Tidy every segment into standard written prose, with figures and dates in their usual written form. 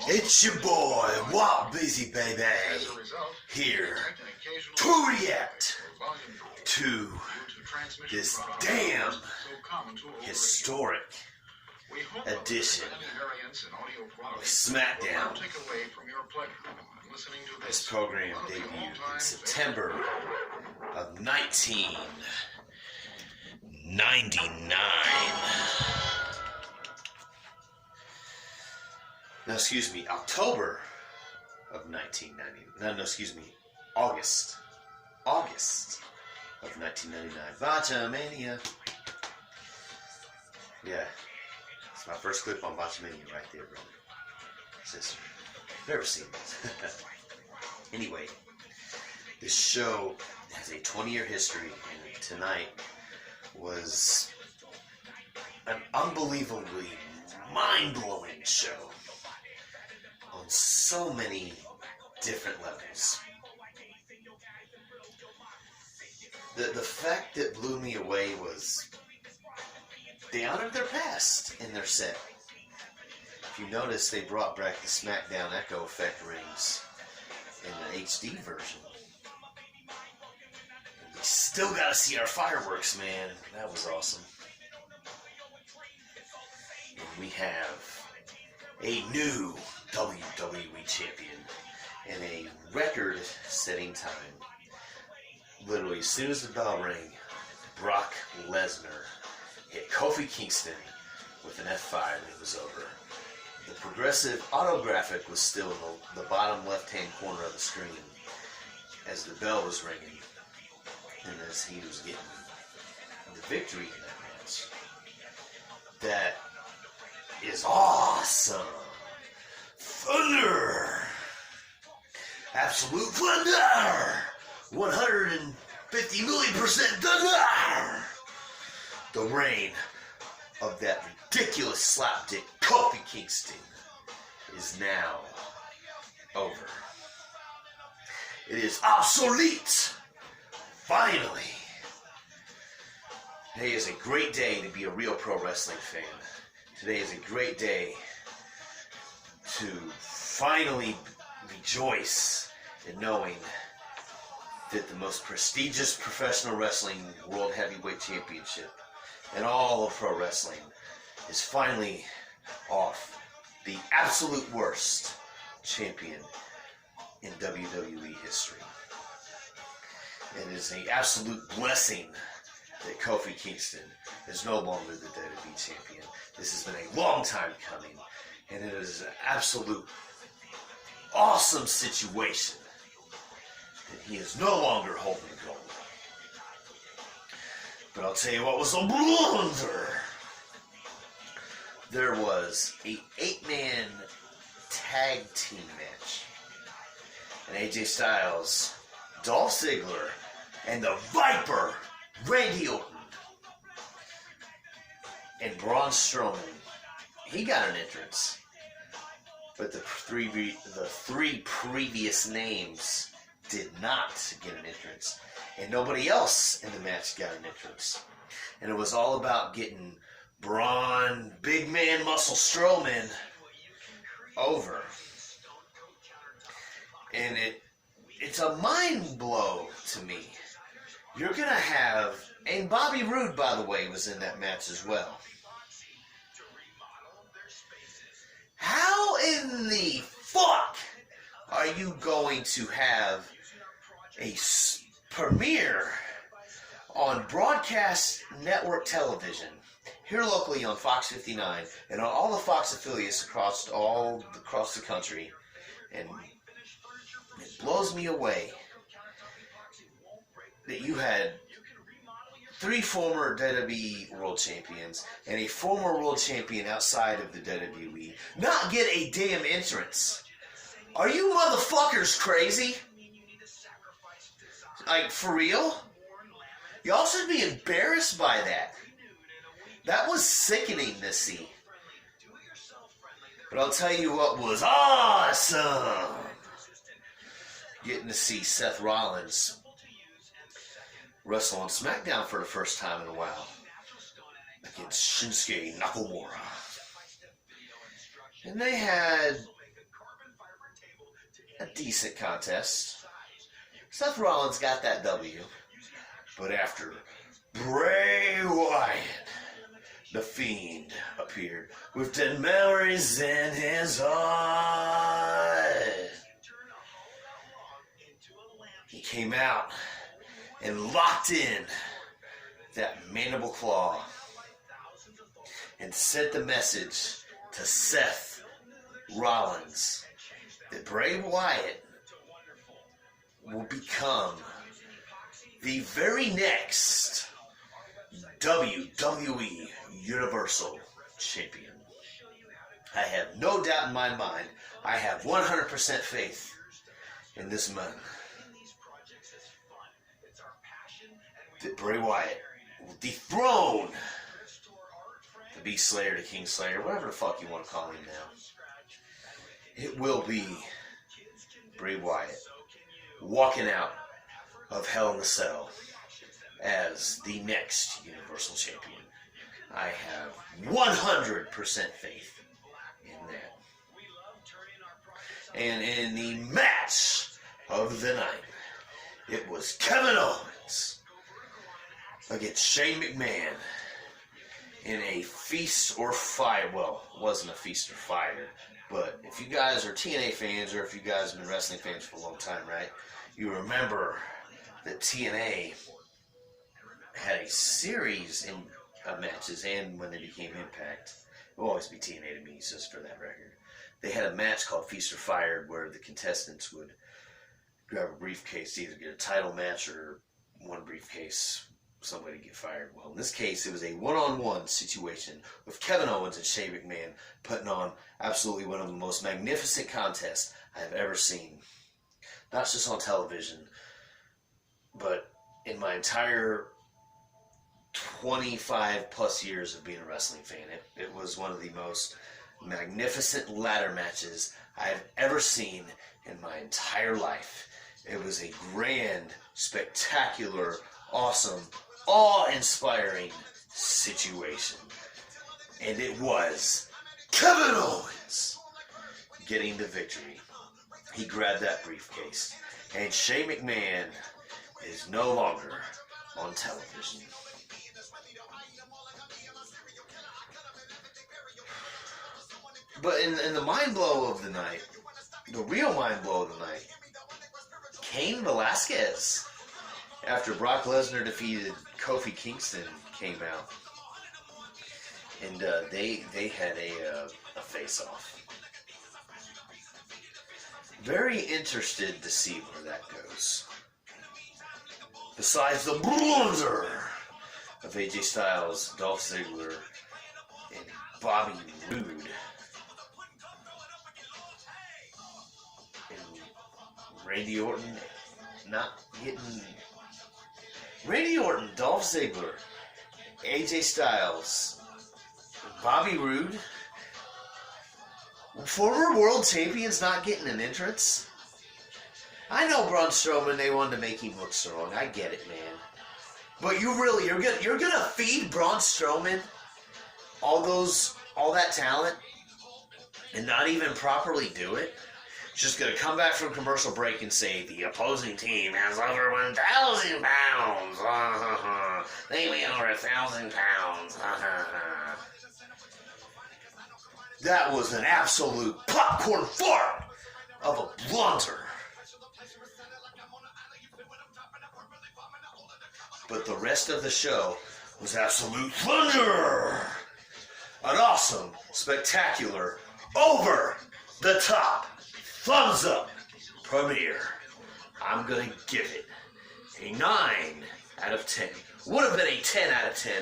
It's your boy, Walt Busy Baby, here to react to this damn historic edition of Smackdown. This program debuted in September of 1999. No, excuse me, October of 1990. No, excuse me, August of 1999. Botchamania. Yeah, it's my first clip on Botchamania right there, brother. Sister. Never seen this. Anyway, this show has a 20-year history, and tonight was an unbelievably mind-blowing show on so many different levels. The fact that blew me away was they honored their past in their set. If you notice, they brought back the Smackdown echo effect rings in the HD version. And we still gotta see our fireworks, man. That was awesome. And we have a new WWE champion in a record-setting time. Literally, as soon as the bell rang, Brock Lesnar hit Kofi Kingston with an F5 and it was over. The progressive autographic was still in the bottom left-hand corner of the screen as the bell was ringing and as he was getting the victory in that match. That is awesome. Thunder! Absolute thunder! 150 million% thunder! The reign of that ridiculous slapdick Kofi Kingston is now over. It is obsolete! Finally! Today is a great day to be a real pro wrestling fan. Today is a great day to finally rejoice in knowing that the most prestigious professional wrestling world heavyweight championship in all of pro wrestling is finally off the absolute worst champion in WWE history. It is an absolute blessing that Kofi Kingston is no longer the WWE champion. This has been a long time coming, and it is an absolute awesome situation that he is no longer holding the gold. But I'll tell you what was a blunder. There was an 8-man tag team match. And AJ Styles, Dolph Ziggler, and the Viper, Randy Orton, and Braun Strowman. He got an entrance. But the three previous names did not get an entrance. And nobody else in the match got an entrance. And it was all about getting Braun, Big Man Muscle Strowman over. And it's a mind blow to me. You're going to have, and Bobby Roode, by the way, was in that match as well. How in the fuck are you going to have a premiere on broadcast network television here locally on Fox 59 and on all the Fox affiliates across the country? And it blows me away that you had 3 former WWE World Champions and a former World Champion outside of the WWE not get a damn entrance. Are you motherfuckers crazy? Like, for real? Y'all should be embarrassed by that. That was sickening to see. But I'll tell you what was awesome. Getting to see Seth Rollins wrestle on Smackdown for the first time in a while against Shinsuke Nakamura. And they had a decent contest. Seth Rollins got that W. But after Bray Wyatt, the Fiend, appeared with dead memories in his heart, he came out and locked in that mandible claw and sent the message to Seth Rollins that Bray Wyatt will become the very next WWE Universal Champion. I have no doubt in my mind, I have 100% faith in this man, that Bray Wyatt will dethrone the Beast Slayer, the King Slayer, whatever the fuck you want to call him now. It will be Bray Wyatt walking out of Hell in a Cell as the next Universal Champion. I have 100% faith in that. And in the match of the night, it was Kevin Owens against Shane McMahon in a feast or fire. Well, it wasn't a feast or fire, but if you guys are TNA fans, or if you guys have been wrestling fans for a long time, right, you remember that TNA had a series of matches, and when they became Impact, it will always be TNA to me, just for that record. They had a match called Feast or Fire where the contestants would grab a briefcase to either get a title match or one briefcase, somebody to get fired. Well, in this case, it was a one-on-one situation with Kevin Owens and Shane McMahon putting on absolutely one of the most magnificent contests I've ever seen. Not just on television, but in my entire 25 plus years of being a wrestling fan. It was one of the most magnificent ladder matches I've ever seen in my entire life. It was a grand, spectacular, awesome, awe-inspiring situation. And it was Kevin Owens getting the victory. He grabbed that briefcase. And Shane McMahon is no longer on television. But in the mind blow of the night, the real mind blow of the night, Cain Velasquez, after Brock Lesnar defeated Kofi Kingston, came out. And they had a face-off. Very interested to see where that goes. Besides the blunder of AJ Styles, Dolph Ziggler, and Bobby Roode, and Randy Orton not getting... Randy Orton, Dolph Ziggler, AJ Styles, Bobby Roode, former world champions not getting an entrance. I know Braun Strowman, they wanted to make him look strong. I get it, man. But you're gonna feed Braun Strowman all that talent and not even properly do it? Just gonna come back from commercial break and say the opposing team has over 1,000 pounds. They weigh over 1,000 pounds. That was an absolute popcorn fart of a blunder. But the rest of the show was absolute thunder. An awesome, spectacular, over-the-top, thumbs-up premiere. I'm going to give it a 9 out of 10. Would have been a 10 out of 10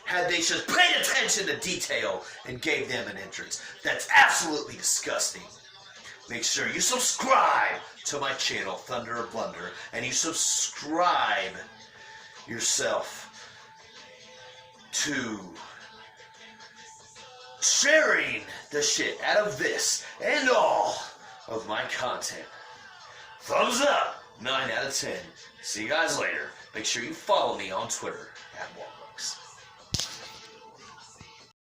had they just paid attention to detail and gave them an entrance. That's absolutely disgusting. Make sure you subscribe to my channel, Thunder or Blunder, and you subscribe yourself to sharing the shit out of this and all of my content. Thumbs up, 9 out of 10. See you guys later. Make sure you follow me on Twitter @Walk.